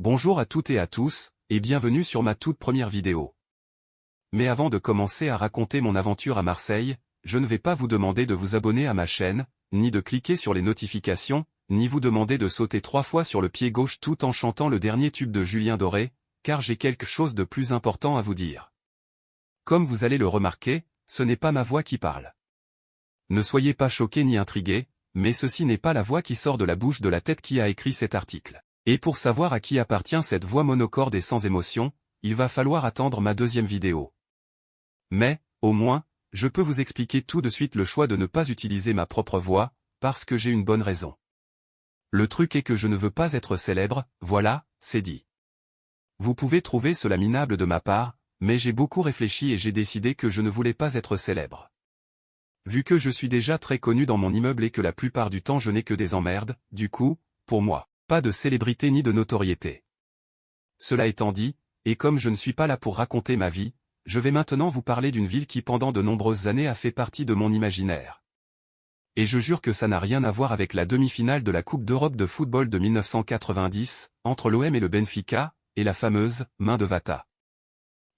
Bonjour à toutes et à tous, et bienvenue sur ma toute première vidéo. Mais avant de commencer à raconter mon aventure à Marseille, je ne vais pas vous demander de vous abonner à ma chaîne, ni de cliquer sur les notifications, ni vous demander de sauter 3 fois sur le pied gauche tout en chantant le dernier tube de Julien Doré, car j'ai quelque chose de plus important à vous dire. Comme vous allez le remarquer, ce n'est pas ma voix qui parle. Ne soyez pas choqués ni intrigués, mais ceci n'est pas la voix qui sort de la bouche de la tête qui a écrit cet article. Et pour savoir à qui appartient cette voix monocorde et sans émotion, il va falloir attendre ma deuxième vidéo. Mais, au moins, je peux vous expliquer tout de suite le choix de ne pas utiliser ma propre voix, parce que j'ai une bonne raison. Le truc est que je ne veux pas être célèbre, voilà, c'est dit. Vous pouvez trouver cela minable de ma part, mais j'ai beaucoup réfléchi et j'ai décidé que je ne voulais pas être célèbre. Vu que je suis déjà très connu dans mon immeuble et que la plupart du temps je n'ai que des emmerdes, du coup, pour moi, pas de célébrité ni de notoriété. Cela étant dit, et comme je ne suis pas là pour raconter ma vie, je vais maintenant vous parler d'une ville qui pendant de nombreuses années a fait partie de mon imaginaire. Et je jure que ça n'a rien à voir avec la demi-finale de la Coupe d'Europe de football de 1990, entre l'OM et le Benfica, et la fameuse « main de Vata ».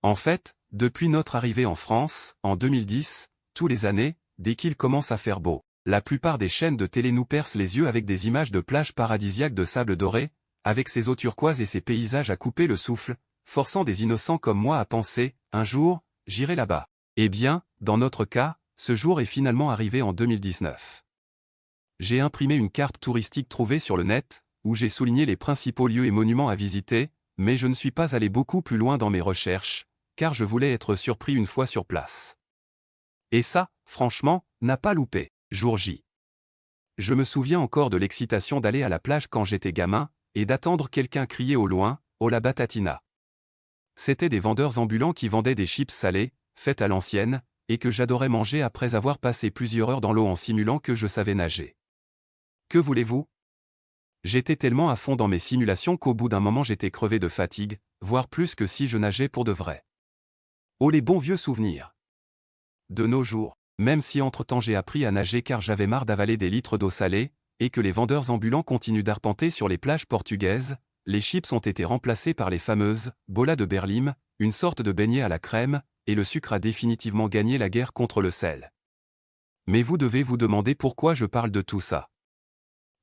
En fait, depuis notre arrivée en France, en 2010, tous les années, dès qu'il commence à faire beau, la plupart des chaînes de télé nous percent les yeux avec des images de plages paradisiaques de sable doré, avec ses eaux turquoises et ses paysages à couper le souffle, forçant des innocents comme moi à penser, un jour, j'irai là-bas. Eh bien, dans notre cas, ce jour est finalement arrivé en 2019. J'ai imprimé une carte touristique trouvée sur le net, où j'ai souligné les principaux lieux et monuments à visiter, mais je ne suis pas allé beaucoup plus loin dans mes recherches, car je voulais être surpris une fois sur place. Et ça, franchement, n'a pas loupé. Jour J. Je me souviens encore de l'excitation d'aller à la plage quand j'étais gamin, et d'attendre quelqu'un crier au loin, « Oh la batatina !» C'étaient des vendeurs ambulants qui vendaient des chips salées, faites à l'ancienne, et que j'adorais manger après avoir passé plusieurs heures dans l'eau en simulant que je savais nager. Que voulez-vous? J'étais tellement à fond dans mes simulations qu'au bout d'un moment j'étais crevé de fatigue, voire plus que si je nageais pour de vrai. Oh les bons vieux souvenirs! De nos jours. Même si entre-temps j'ai appris à nager car j'avais marre d'avaler des litres d'eau salée, et que les vendeurs ambulants continuent d'arpenter sur les plages portugaises, les chips ont été remplacés par les fameuses « bolas de Berlim », une sorte de beignet à la crème, et le sucre a définitivement gagné la guerre contre le sel. Mais vous devez vous demander pourquoi je parle de tout ça.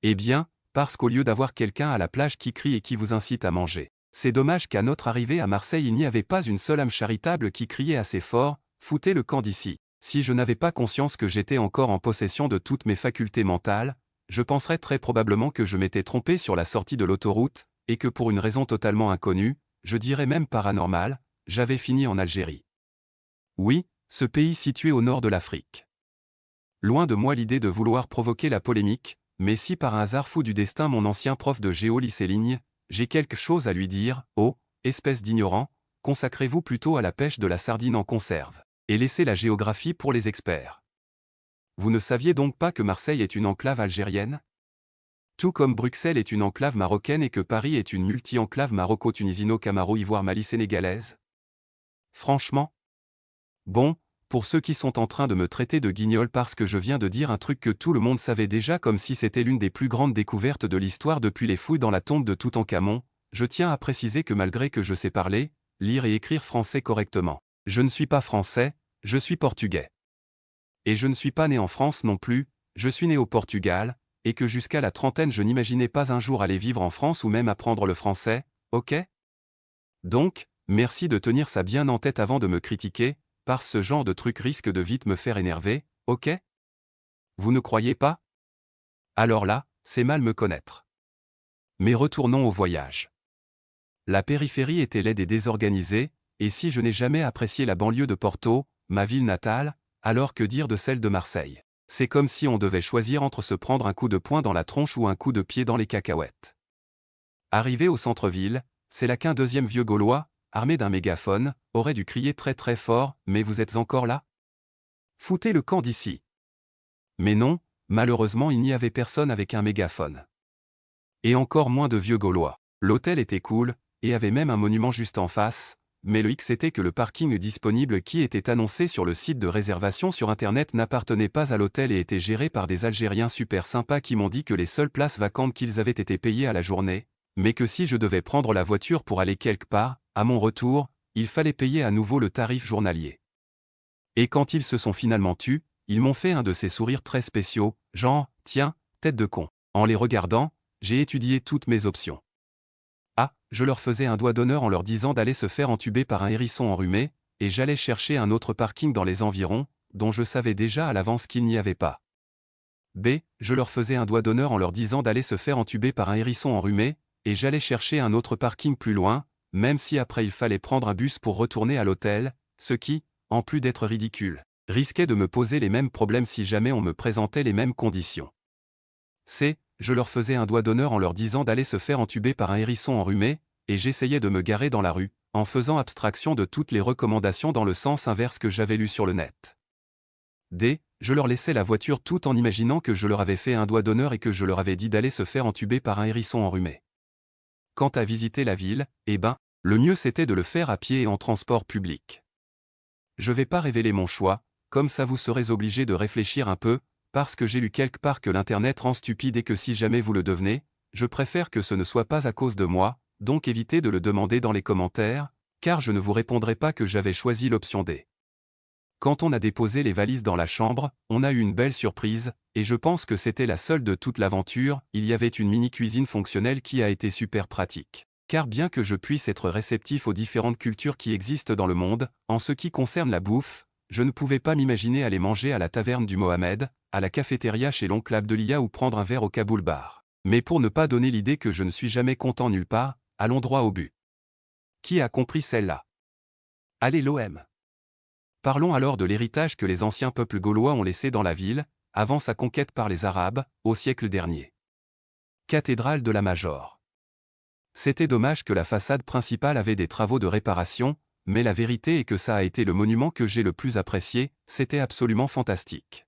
Eh bien, parce qu'au lieu d'avoir quelqu'un à la plage qui crie et qui vous incite à manger, c'est dommage qu'à notre arrivée à Marseille il n'y avait pas une seule âme charitable qui criait assez fort « foutez le camp d'ici ». Si je n'avais pas conscience que j'étais encore en possession de toutes mes facultés mentales, je penserais très probablement que je m'étais trompé sur la sortie de l'autoroute, et que pour une raison totalement inconnue, je dirais même paranormale, j'avais fini en Algérie. Oui, ce pays situé au nord de l'Afrique. Loin de moi l'idée de vouloir provoquer la polémique, mais si par un hasard fou du destin mon ancien prof de géo lycée Ligne, j'ai quelque chose à lui dire, oh, espèce d'ignorant, consacrez-vous plutôt à la pêche de la sardine en conserve. Et laissez la géographie pour les experts. Vous ne saviez donc pas que Marseille est une enclave algérienne? Tout comme Bruxelles est une enclave marocaine et que Paris est une multi-enclave maroco-tunisino-camaro-ivoire-mali-sénégalaise? Franchement? Bon, pour ceux qui sont en train de me traiter de guignol parce que je viens de dire un truc que tout le monde savait déjà comme si c'était l'une des plus grandes découvertes de l'histoire depuis les fouilles dans la tombe de Toutankhamon, je tiens à préciser que malgré que je sais parler, lire et écrire français correctement, je ne suis pas français, je suis portugais. Et je ne suis pas né en France non plus, je suis né au Portugal, et que jusqu'à la trentaine je n'imaginais pas un jour aller vivre en France ou même apprendre le français, ok? Donc, merci de tenir ça bien en tête avant de me critiquer, parce que ce genre de truc risque de vite me faire énerver, ok? Vous ne croyez pas? Alors là, c'est mal me connaître. Mais retournons au voyage. La périphérie était laide et désorganisée, et si je n'ai jamais apprécié la banlieue de Porto, ma ville natale, alors que dire de celle de Marseille? C'est comme si on devait choisir entre se prendre un coup de poing dans la tronche ou un coup de pied dans les cacahuètes. Arrivé au centre-ville, c'est là qu'un deuxième vieux Gaulois, armé d'un mégaphone, aurait dû crier très très fort « Mais vous êtes encore là? Foutez le camp d'ici !» Mais non, malheureusement il n'y avait personne avec un mégaphone. Et encore moins de vieux Gaulois. L'hôtel était cool, et avait même un monument juste en face, mais le hic était que le parking disponible qui était annoncé sur le site de réservation sur internet n'appartenait pas à l'hôtel et était géré par des Algériens super sympas qui m'ont dit que les seules places vacantes qu'ils avaient été payées à la journée, mais que si je devais prendre la voiture pour aller quelque part, à mon retour, il fallait payer à nouveau le tarif journalier. Et quand ils se sont finalement tus, ils m'ont fait un de ces sourires très spéciaux, genre, tiens, tête de con. En les regardant, j'ai étudié toutes mes options. Ah, je leur faisais un doigt d'honneur en leur disant d'aller se faire entuber par un hérisson enrhumé, et j'allais chercher un autre parking dans les environs, dont je savais déjà à l'avance qu'il n'y avait pas. B, je leur faisais un doigt d'honneur en leur disant d'aller se faire entuber par un hérisson enrhumé, et j'allais chercher un autre parking plus loin, même si après il fallait prendre un bus pour retourner à l'hôtel, ce qui, en plus d'être ridicule, risquait de me poser les mêmes problèmes si jamais on me présentait les mêmes conditions. C, je leur faisais un doigt d'honneur en leur disant d'aller se faire entuber par un hérisson enrhumé, et j'essayais de me garer dans la rue, en faisant abstraction de toutes les recommandations dans le sens inverse que j'avais lu sur le net. D, je leur laissais la voiture tout en imaginant que je leur avais fait un doigt d'honneur et que je leur avais dit d'aller se faire entuber par un hérisson enrhumé. Quant à visiter la ville, eh ben, le mieux c'était de le faire à pied et en transport public. Je vais pas révéler mon choix, comme ça vous serez obligé de réfléchir un peu, parce que j'ai lu quelque part que l'internet rend stupide et que si jamais vous le devenez, je préfère que ce ne soit pas à cause de moi, donc évitez de le demander dans les commentaires, car je ne vous répondrai pas que j'avais choisi l'option D. Quand on a déposé les valises dans la chambre, on a eu une belle surprise, et je pense que c'était la seule de toute l'aventure, il y avait une mini-cuisine fonctionnelle qui a été super pratique. Car bien que je puisse être réceptif aux différentes cultures qui existent dans le monde, en ce qui concerne la bouffe, je ne pouvais pas m'imaginer aller manger à la taverne du Mohamed, à la cafétéria chez l'oncle Abdelia ou prendre un verre au Kaboul Bar. Mais pour ne pas donner l'idée que je ne suis jamais content nulle part, allons droit au but. Qui a compris celle-là? Allez l'OM. Parlons alors de l'héritage que les anciens peuples gaulois ont laissé dans la ville, avant sa conquête par les Arabes, au siècle dernier. Cathédrale de la Major. C'était dommage que la façade principale avait des travaux de réparation, mais la vérité est que ça a été le monument que j'ai le plus apprécié, c'était absolument fantastique.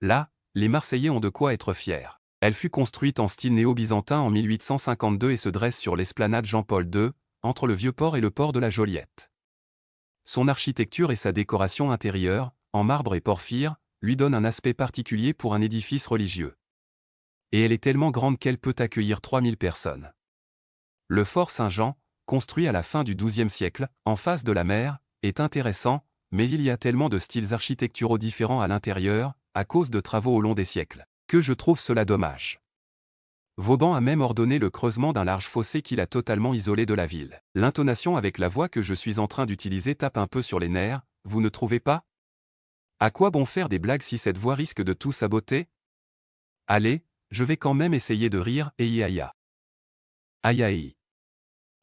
Là, les Marseillais ont de quoi être fiers. Elle fut construite en style néo-byzantin en 1852 et se dresse sur l'esplanade Jean-Paul II, entre le Vieux-Port et le port de la Joliette. Son architecture et sa décoration intérieure, en marbre et porphyre, lui donnent un aspect particulier pour un édifice religieux. Et elle est tellement grande qu'elle peut accueillir 3000 personnes. Le fort Saint-Jean, construit à la fin du XIIe siècle, en face de la mer, est intéressant, mais il y a tellement de styles architecturaux différents à l'intérieur, à cause de travaux au long des siècles, que je trouve cela dommage. Vauban a même ordonné le creusement d'un large fossé qui l'a totalement isolé de la ville. L'intonation avec la voix que je suis en train d'utiliser tape un peu sur les nerfs, vous ne trouvez pas? À quoi bon faire des blagues si cette voix risque de tout saboter? Allez, je vais quand même essayer de rire, et ya. Aïe aïe.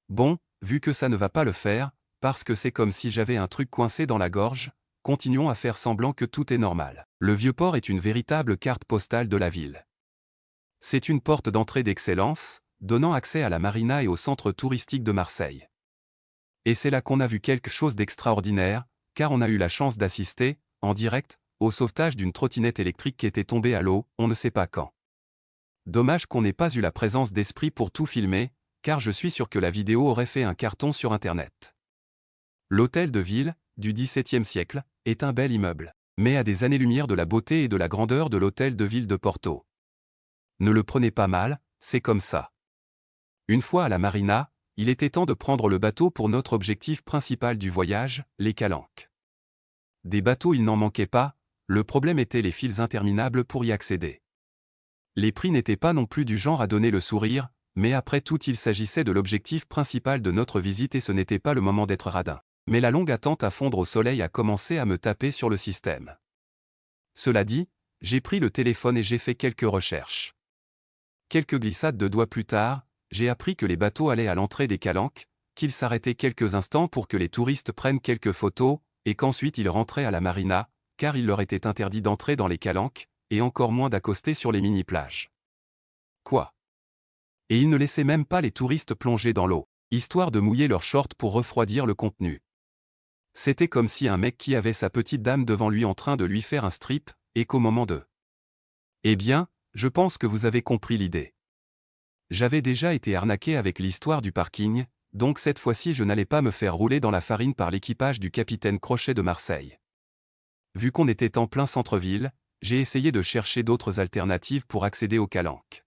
Bon, vu que ça ne va pas le faire, parce que c'est comme si j'avais un truc coincé dans la gorge, continuons à faire semblant que tout est normal. Le Vieux-Port est une véritable carte postale de la ville. C'est une porte d'entrée d'excellence, donnant accès à la marina et au centre touristique de Marseille. Et c'est là qu'on a vu quelque chose d'extraordinaire, car on a eu la chance d'assister, en direct, au sauvetage d'une trottinette électrique qui était tombée à l'eau, on ne sait pas quand. Dommage qu'on n'ait pas eu la présence d'esprit pour tout filmer, car je suis sûr que la vidéo aurait fait un carton sur Internet. L'hôtel de ville, du XVIIe siècle, est un bel immeuble, mais à des années-lumière de la beauté et de la grandeur de l'hôtel de ville de Porto. Ne le prenez pas mal, c'est comme ça. Une fois à la marina, il était temps de prendre le bateau pour notre objectif principal du voyage, les calanques. Des bateaux il n'en manquait pas, le problème était les files interminables pour y accéder. Les prix n'étaient pas non plus du genre à donner le sourire, mais après tout il s'agissait de l'objectif principal de notre visite et ce n'était pas le moment d'être radin. Mais la longue attente à fondre au soleil a commencé à me taper sur le système. Cela dit, j'ai pris le téléphone et j'ai fait quelques recherches. Quelques glissades de doigts plus tard, j'ai appris que les bateaux allaient à l'entrée des calanques, qu'ils s'arrêtaient quelques instants pour que les touristes prennent quelques photos, et qu'ensuite ils rentraient à la marina, car il leur était interdit d'entrer dans les calanques, et encore moins d'accoster sur les mini-plages. Quoi? Et ils ne laissaient même pas les touristes plonger dans l'eau, histoire de mouiller leurs shorts pour refroidir le contenu. C'était comme si un mec qui avait sa petite dame devant lui en train de lui faire un strip, et qu'au moment de... Eh bien, je pense que vous avez compris l'idée. J'avais déjà été arnaqué avec l'histoire du parking, donc cette fois-ci je n'allais pas me faire rouler dans la farine par l'équipage du capitaine Crochet de Marseille. Vu qu'on était en plein centre-ville, j'ai essayé de chercher d'autres alternatives pour accéder aux calanques.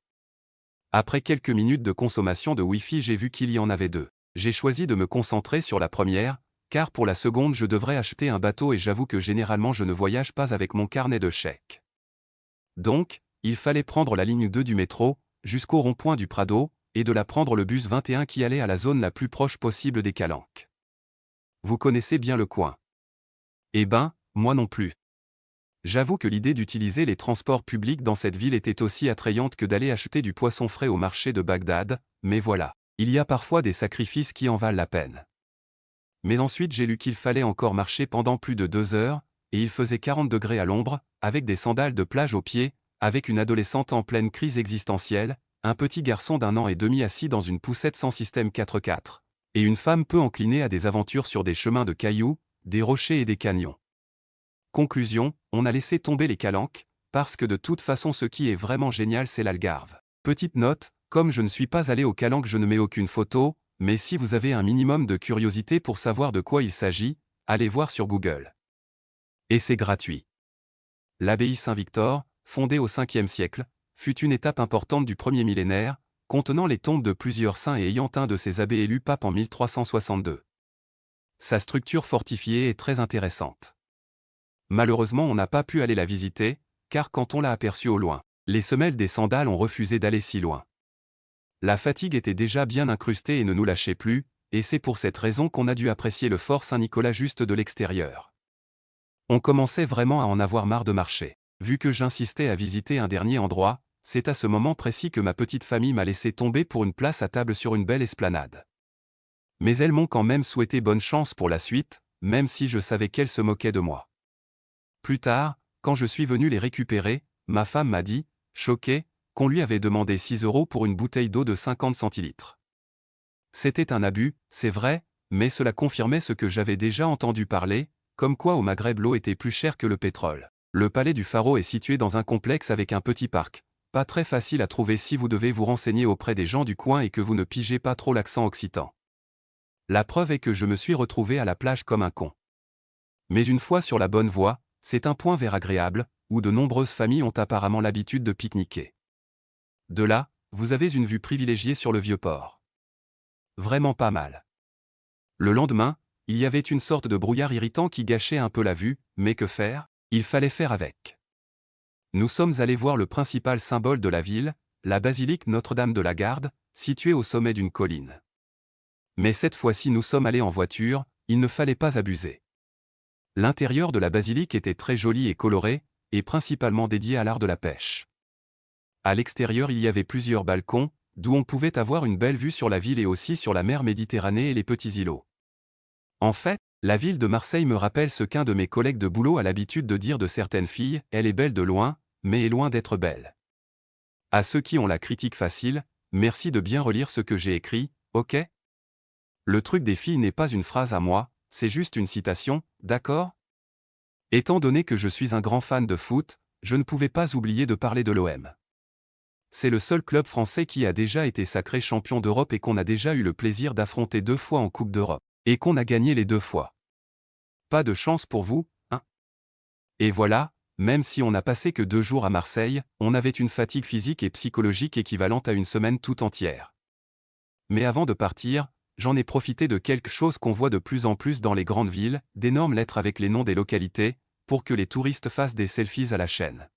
Après quelques minutes de consommation de Wi-Fi, j'ai vu qu'il y en avait deux. J'ai choisi de me concentrer sur la première, car pour la seconde je devrais acheter un bateau et j'avoue que généralement je ne voyage pas avec mon carnet de chèques. Donc, il fallait prendre la ligne 2 du métro, jusqu'au rond-point du Prado, et de là prendre le bus 21 qui allait à la zone la plus proche possible des Calanques. Vous connaissez bien le coin. Eh ben, moi non plus. J'avoue que l'idée d'utiliser les transports publics dans cette ville était aussi attrayante que d'aller acheter du poisson frais au marché de Bagdad, mais voilà, il y a parfois des sacrifices qui en valent la peine. Mais ensuite j'ai lu qu'il fallait encore marcher pendant plus de 2 heures, et il faisait 40 degrés à l'ombre, avec des sandales de plage aux pieds, avec une adolescente en pleine crise existentielle, un petit garçon d'1 an et demi assis dans une poussette sans système 4x4, et une femme peu inclinée à des aventures sur des chemins de cailloux, des rochers et des canyons. Conclusion, on a laissé tomber les Calanques, parce que de toute façon ce qui est vraiment génial c'est l'Algarve. Petite note, comme je ne suis pas allé aux Calanques je ne mets aucune photo, mais si vous avez un minimum de curiosité pour savoir de quoi il s'agit, allez voir sur Google. Et c'est gratuit. L'abbaye Saint-Victor, fondée au 5e siècle, fut une étape importante du premier millénaire, contenant les tombes de plusieurs saints et ayant un de ses abbés élu pape en 1362. Sa structure fortifiée est très intéressante. Malheureusement on n'a pas pu aller la visiter, car quand on l'a aperçue au loin, les semelles des sandales ont refusé d'aller si loin. La fatigue était déjà bien incrustée et ne nous lâchait plus, et c'est pour cette raison qu'on a dû apprécier le fort Saint-Nicolas juste de l'extérieur. On commençait vraiment à en avoir marre de marcher. Vu que j'insistais à visiter un dernier endroit, c'est à ce moment précis que ma petite famille m'a laissé tomber pour une place à table sur une belle esplanade. Mais elles m'ont quand même souhaité bonne chance pour la suite, même si je savais qu'elles se moquaient de moi. Plus tard, quand je suis venu les récupérer, ma femme m'a dit, choquée, qu'on lui avait demandé 6 € pour une bouteille d'eau de 50 centilitres. C'était un abus, c'est vrai, mais cela confirmait ce que j'avais déjà entendu parler, comme quoi au Maghreb l'eau était plus chère que le pétrole. Le palais du Pharaon est situé dans un complexe avec un petit parc, pas très facile à trouver si vous devez vous renseigner auprès des gens du coin et que vous ne pigez pas trop l'accent occitan. La preuve est que je me suis retrouvé à la plage comme un con. Mais une fois sur la bonne voie, c'est un point vert agréable, où de nombreuses familles ont apparemment l'habitude de pique-niquer. De là, vous avez une vue privilégiée sur le Vieux-Port. Vraiment pas mal. Le lendemain, il y avait une sorte de brouillard irritant qui gâchait un peu la vue, mais que faire? Il fallait faire avec. Nous sommes allés voir le principal symbole de la ville, la basilique Notre-Dame de la Garde, située au sommet d'une colline. Mais cette fois-ci nous sommes allés en voiture, il ne fallait pas abuser. L'intérieur de la basilique était très joli et coloré, et principalement dédié à l'art de la pêche. À l'extérieur il y avait plusieurs balcons, d'où on pouvait avoir une belle vue sur la ville et aussi sur la mer Méditerranée et les petits îlots. En fait, la ville de Marseille me rappelle ce qu'un de mes collègues de boulot a l'habitude de dire de certaines filles, elle est belle de loin, mais est loin d'être belle. À ceux qui ont la critique facile, merci de bien relire ce que j'ai écrit, ok? Le truc des filles n'est pas une phrase à moi, c'est juste une citation, d'accord? Étant donné que je suis un grand fan de foot, je ne pouvais pas oublier de parler de l'OM. C'est le seul club français qui a déjà été sacré champion d'Europe et qu'on a déjà eu le plaisir d'affronter 2 fois en Coupe d'Europe. Et qu'on a gagné les 2 fois. Pas de chance pour vous, hein? Et voilà, même si on n'a passé que 2 jours à Marseille, on avait une fatigue physique et psychologique équivalente à une semaine tout entière. Mais avant de partir, j'en ai profité de quelque chose qu'on voit de plus en plus dans les grandes villes, d'énormes lettres avec les noms des localités, pour que les touristes fassent des selfies à la chaîne.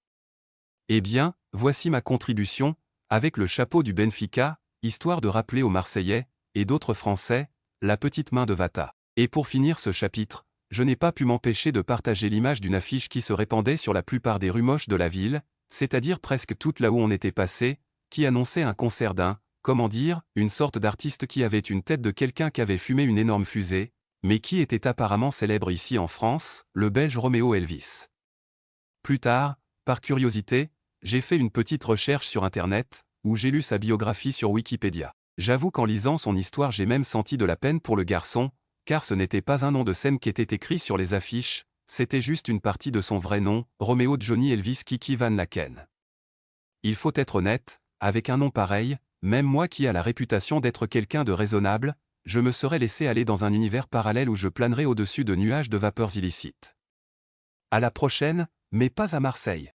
Eh bien, voici ma contribution, avec le chapeau du Benfica, histoire de rappeler aux Marseillais, et d'autres Français, la petite main de Vata. Et pour finir ce chapitre, je n'ai pas pu m'empêcher de partager l'image d'une affiche qui se répandait sur la plupart des rues moches de la ville, c'est-à-dire presque toutes là où on était passé, qui annonçait un concert d'un, comment dire, une sorte d'artiste qui avait une tête de quelqu'un qui avait fumé une énorme fusée, mais qui était apparemment célèbre ici en France, le Belge Roméo Elvis. Plus tard, par curiosité, j'ai fait une petite recherche sur Internet, où j'ai lu sa biographie sur Wikipédia. J'avoue qu'en lisant son histoire j'ai même senti de la peine pour le garçon, car ce n'était pas un nom de scène qui était écrit sur les affiches, c'était juste une partie de son vrai nom, Roméo Johnny Elvis Kiki Van Laken. Il faut être honnête, avec un nom pareil, même moi qui a la réputation d'être quelqu'un de raisonnable, je me serais laissé aller dans un univers parallèle où je planerais au-dessus de nuages de vapeurs illicites. À la prochaine, mais pas à Marseille.